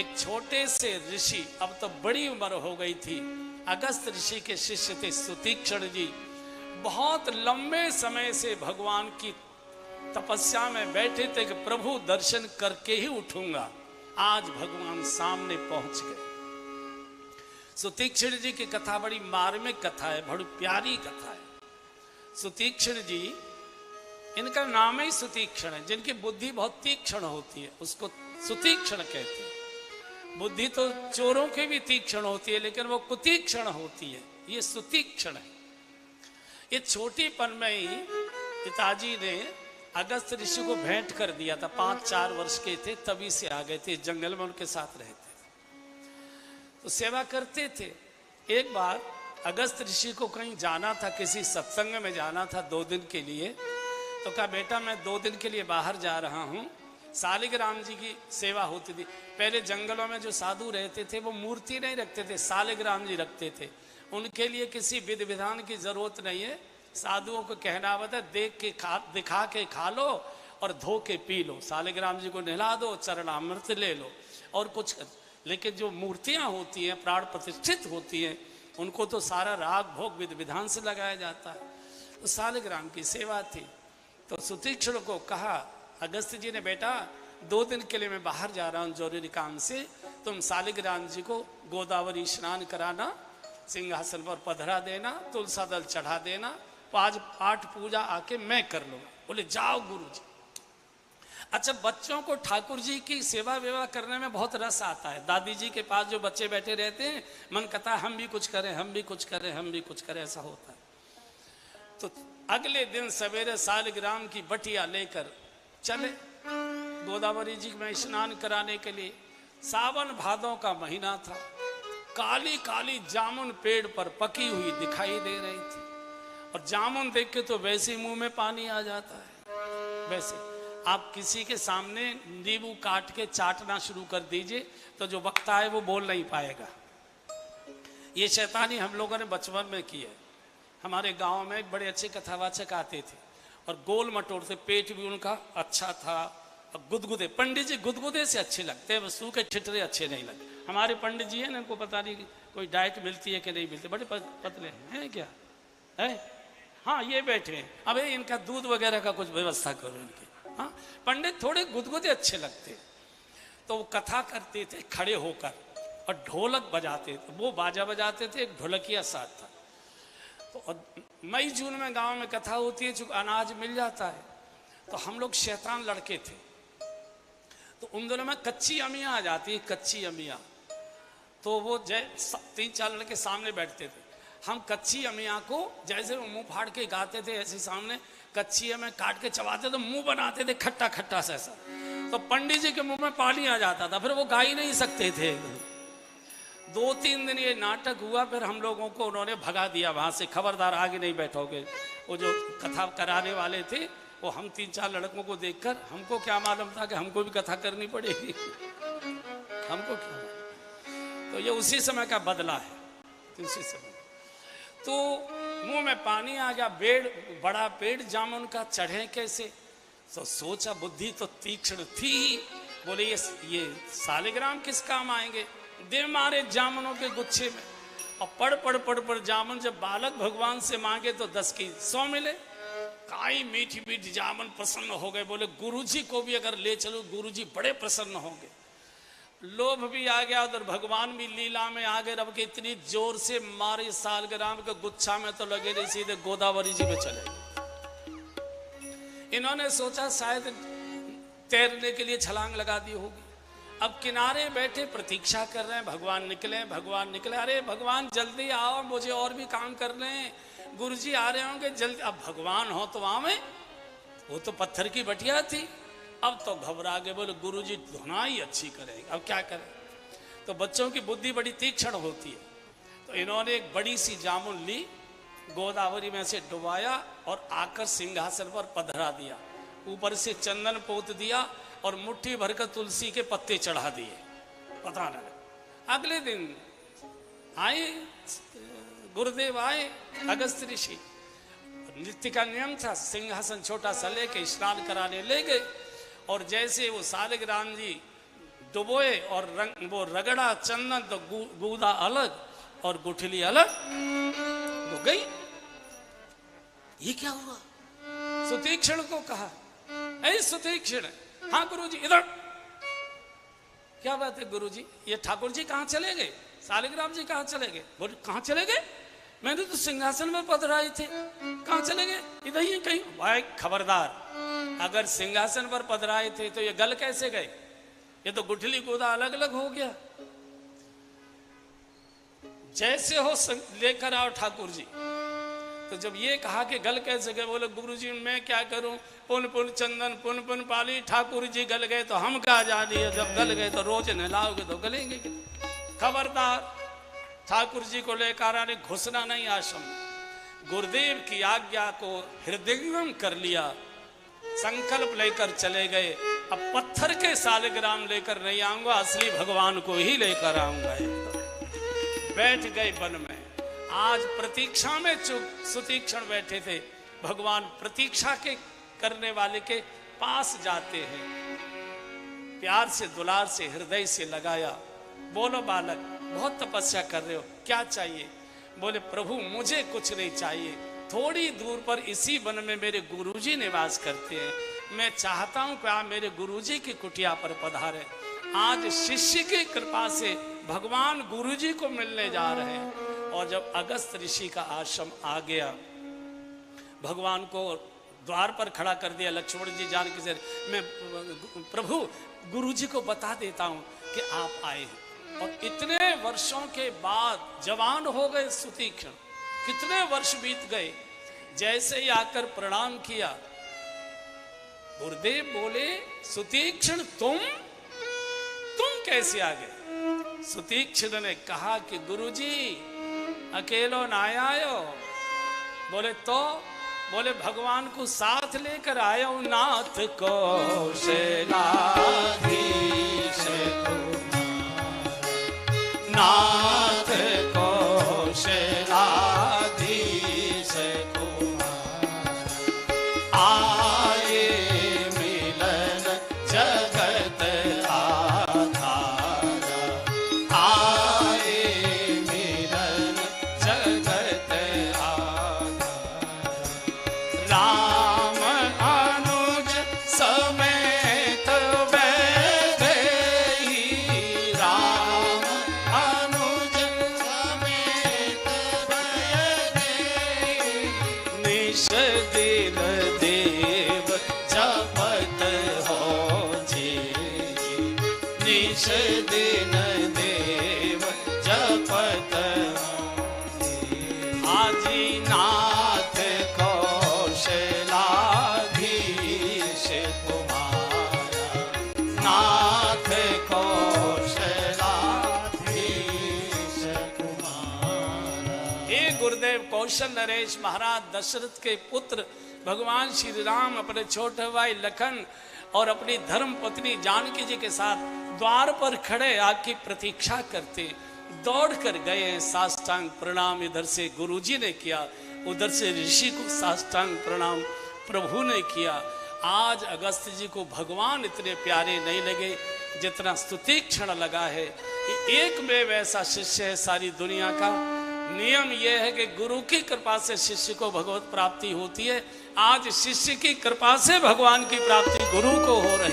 एक छोटे से ऋषि, अब तो बड़ी उम्र हो गई थी, अगस्त ऋषि के शिष्य थे सुतीक्षण जी। बहुत लंबे समय से भगवान की तपस्या में बैठे थे कि प्रभु दर्शन करके ही उठूंगा। आज भगवान सामने पहुंच गए। सुतीक्षण जी की कथा बड़ी मार्मिक कथा है, बड़ी प्यारी कथा है। सुतीक्षण जी, इनका नाम ही सुतीक्षण है। जिनकी बुद्धि बहुत तीक्ष्ण होती है उसको सुतीक्षण कहते हैं। बुद्धि तो चोरों की भी तीक्ष्ण होती है, लेकिन वो कुतीक्षण होती है, ये सुतीक्षण है। ये छोटीपन में ही पिताजी ने अगस्त ऋषि को भेंट कर दिया था। 5-4 वर्ष के थे, तभी से आ गए थे, जंगल में उनके साथ रहते थे तो सेवा करते थे। एक बार अगस्त ऋषि को कहीं जाना था, किसी सत्संग में जाना था 2 दिन के लिए। तो कहा बेटा मैं 2 दिन के लिए बाहर जा रहा हूँ। सालिग्राम जी की सेवा होती थी। पहले जंगलों में जो साधु रहते थे वो मूर्ति नहीं रखते थे, सालिग्राम जी रखते थे। उनके लिए किसी विधि विधान की जरूरत नहीं है। साधुओं को कहना होता है देख के दिखा के खा लो और धो के पी लो। सालिग्राम जी को नहला दो, चरणामृत ले लो और कुछ। लेकिन जो मूर्तियां होती हैं, प्राण प्रतिष्ठित होती हैं, उनको तो सारा राग भोग विधि विधान से लगाया जाता है। तो सालिग्राम की सेवा थी। तो सुतीक्षण को कहा अगस्त जी ने, बेटा 2 दिन के लिए मैं बाहर जा रहा हूँ जरूरी काम से, तुम सालिग्राम जी को गोदावरी स्नान कराना, सिंहासन पर पधरा देना, तुलसा दल चढ़ा देना, आज पाठ पूजा आके मैं कर लूंगा। बोले जाओ गुरु जी। अच्छा, बच्चों को ठाकुर जी की सेवा वेवा करने में बहुत रस आता है। दादी जी के पास जो बच्चे बैठे रहते हैं, मन कहता है हम भी कुछ करें, हम भी कुछ करें, हम भी कुछ करें, ऐसा होता है। तो अगले दिन सवेरे सालिग्राम की बटिया लेकर चले गोदावरी जी में स्नान कराने के लिए। सावन भादों का महीना था। काली काली जामुन पेड़ पर पकी हुई दिखाई दे रही थी, और जामुन देख के तो वैसे मुंह में पानी आ जाता है। वैसे आप किसी के सामने नींबू काट के चाटना शुरू कर दीजिए तो जो वक्ता है वो बोल नहीं पाएगा। ये शैतानी हम लोगों ने बचपन में की है। हमारे गांव में एक बड़े अच्छे कथावाचक आते थे और गोल मटोर थे, पेट भी उनका अच्छा था, और गुदगुदे, पंडित जी गुदगुदे से अच्छे लगते हैं, सूखे ठिठरे अच्छे नहीं लगते। हमारे पंडित जी हैं ना, इनको पता नहीं कोई डाइट मिलती है कि नहीं मिलती, बड़े पतले हैं क्या है? हाँ ये बैठे हैं, अबे इनका दूध वगैरह का कुछ व्यवस्था करो इनकी। हाँ, पंडित थोड़े गुदगुदे अच्छे लगते। तो वो कथा करते थे खड़े होकर और ढोलक बजाते थे। वो बाजा बजाते थे, एक ढोलकिया साथ था। तो मई जून में गांव में कथा होती है, चूंकि अनाज मिल जाता है। तो हम लोग शैतान लड़के थे। तो उन दिनों में कच्ची अमियाँ आ जाती है, कच्ची अमियाँ। तो वो 3-4 लड़के सामने बैठते थे। हम कच्ची अमियाँ को जैसे वो मुंह फाड़ के गाते थे, ऐसे सामने कच्ची अमियाँ काट के चबाते तो मुंह बनाते थे खट्टा खट्टा सा ऐसा। तो पंडित जी के मुंह में पानी आ जाता था, फिर वो गा ही नहीं सकते थे। 2-3 दिन ये नाटक हुआ, फिर हम लोगों को उन्होंने भगा दिया वहाँ से, खबरदार आगे नहीं बैठोगे। वो जो कथा कराने वाले थे वो हम 3-4 लड़कों को देखकर, हमको क्या मालूम था कि हमको भी कथा करनी पड़ेगी, हमको क्या। तो ये उसी समय का बदला है, उसी समय। तो मुंह में पानी आ गया। बड़ा पेड़ जामुन का, चढ़े कैसे? तो सोचा, बुद्धि तो तीक्ष्ण थी ही। बोले ये सालिग्राम किस काम आएंगे? दे मारे जामुनों के गुच्छे में, और पढ़ जामुन जब बालक भगवान से मांगे तो 10 की 100 मिले। काई मीठी मीठी जामुन, प्रसन्न हो गए। बोले गुरुजी को भी अगर ले चलो, गुरुजी बड़े प्रसन्न होंगे। लोभ भी आ गया, उधर भगवान भी लीला में आ गए। रब के इतनी जोर से मारे सालग्राम के गुच्छा में तो लगे नहीं, सीधे गोदावरी जी में चले गए। इन्होंने सोचा शायद तैरने के लिए छलांग लगा दी होगी। अब किनारे बैठे प्रतीक्षा कर रहे हैं, भगवान निकले, भगवान निकले। अरे भगवान जल्दी आओ, मुझे और भी काम करने हैं, गुरुजी आ रहे होंगे जल्दी। अब भगवान हो तो आवे, वो तो पत्थर की बटिया थी। अब तो घबरा गए, बोले गुरुजी धुनाई अच्छी करेंगे, अब क्या करें। तो बच्चों की बुद्धि बड़ी तीक्ष्ण होती है। तो इन्होंने एक बड़ी सी जामुन ली, गोदावरी में से डुबाया और आकर सिंहासन पर पधरा दिया। ऊपर से चंदन पोत दिया और मुट्ठी भरकर तुलसी के पत्ते चढ़ा दिए। पता नहीं। अगले दिन आए गुरुदेव, आए अगस्त ऋषि। नृत्य का नियम था, सिंहासन छोटा सा लेके स्नान कराने ले गए। और जैसे वो सालिग्राम जी डुबोए और वो रगड़ा चंदन तो गूदा अलग और गुठली अलग हो गई। ये क्या हुआ? सुतीक्षण को कहा, ऐ सुतीक्षण। हाँ गुरुजी, इधर। क्या बात है गुरुजी, ये ठाकुर जी कहाँ चले गए? शालिग्राम जी कहाँ चले गए? बोले कहाँ चले गए? मैंने तो सिंहासन में पधराए थे, कहाँ चले गए? इधर ही कहीं। भाई खबरदार, अगर सिंहासन पर पधराए थे तो ये गल कैसे गए? ये तो गुठली गोदा अलग अलग हो गया। जैसे हो लेकर आओ ठाकुर जी। तो जब ये कहा कि गल कैसे गए, बोले गुरुजी मैं क्या करूं, पुन पुन चंदन पुन पुन पाली, ठाकुर जी गल गए तो हम क्या जानिए, जब गल गए तो रोज नहलाओगे तो गलेंगे। खबरदार, ठाकुर जी को लेकर आने घुसना नहीं आश्रम। गुरुदेव की आज्ञा को हृदयंगम कर लिया, संकल्प लेकर चले गए। अब पत्थर के शालिग्राम लेकर नहीं आऊंगा, असली भगवान को ही लेकर आऊंगा। बैठ गए वन में। आज प्रतीक्षा में चुप सुतीक्षण बैठे थे। भगवान प्रतीक्षा के करने वाले के पास जाते हैं, प्यार से दुलार से हृदय से लगाया। बोलो बालक, बहुत तपस्या कर रहे हो, क्या चाहिए? बोले प्रभु मुझे कुछ नहीं चाहिए, थोड़ी दूर पर इसी वन में मेरे गुरुजी निवास करते हैं, मैं चाहता हूं कि आप मेरे गुरुजी की कुटिया पर पधारे। आज शिष्य की कृपा से भगवान गुरुजी को मिलने जा रहे हैं। और जब अगस्त ऋषि का आश्रम आ गया, भगवान को द्वार पर खड़ा कर दिया। लक्ष्मण जी जानकी से, मैं प्रभु गुरुजी को बता देता हूं कि आप आए हैं। और इतने वर्षों के बाद जवान हो गए सुतीक्षण, कितने वर्ष बीत गए। जैसे ही आकर प्रणाम किया, गुरुदेव बोले सुतीक्षण तुम कैसे आ गए? सुतीक्षण ने कहा कि गुरुजी अकेलो ना आयो। बोले तो? बोले भगवान को साथ लेकर आया हूं, नाथ को शैलाधीश नाथ को शैलाधीश आए मिलन जगत दिन देव जपत आजी नाथ कौशलाधीश तुम्हारा, नाथ कौशलाधीश तुम्हारा। हे गुरुदेव कौशल नरेश महाराज दशरथ के पुत्र भगवान श्री राम अपने छोटे भाई लखन और अपनी धर्म पत्नी जानकी जी के साथ द्वार पर खड़े आके प्रतीक्षा करते। दौड़ कर गए, साष्टांग प्रणाम इधर से गुरुजी ने किया, उधर से ऋषि को साष्टांग प्रणाम प्रभु ने किया। आज अगस्त जी को भगवान इतने प्यारे नहीं लगे जितना सुतीक्षण लगा है। एक में वैसा शिष्य है सारी दुनिया का। नियम यह है कि गुरु की कृपा से शिष्य को भगवत प्राप्ति होती है। आज शिष्य की कृपा से भगवान की प्राप्ति गुरु को हो रही।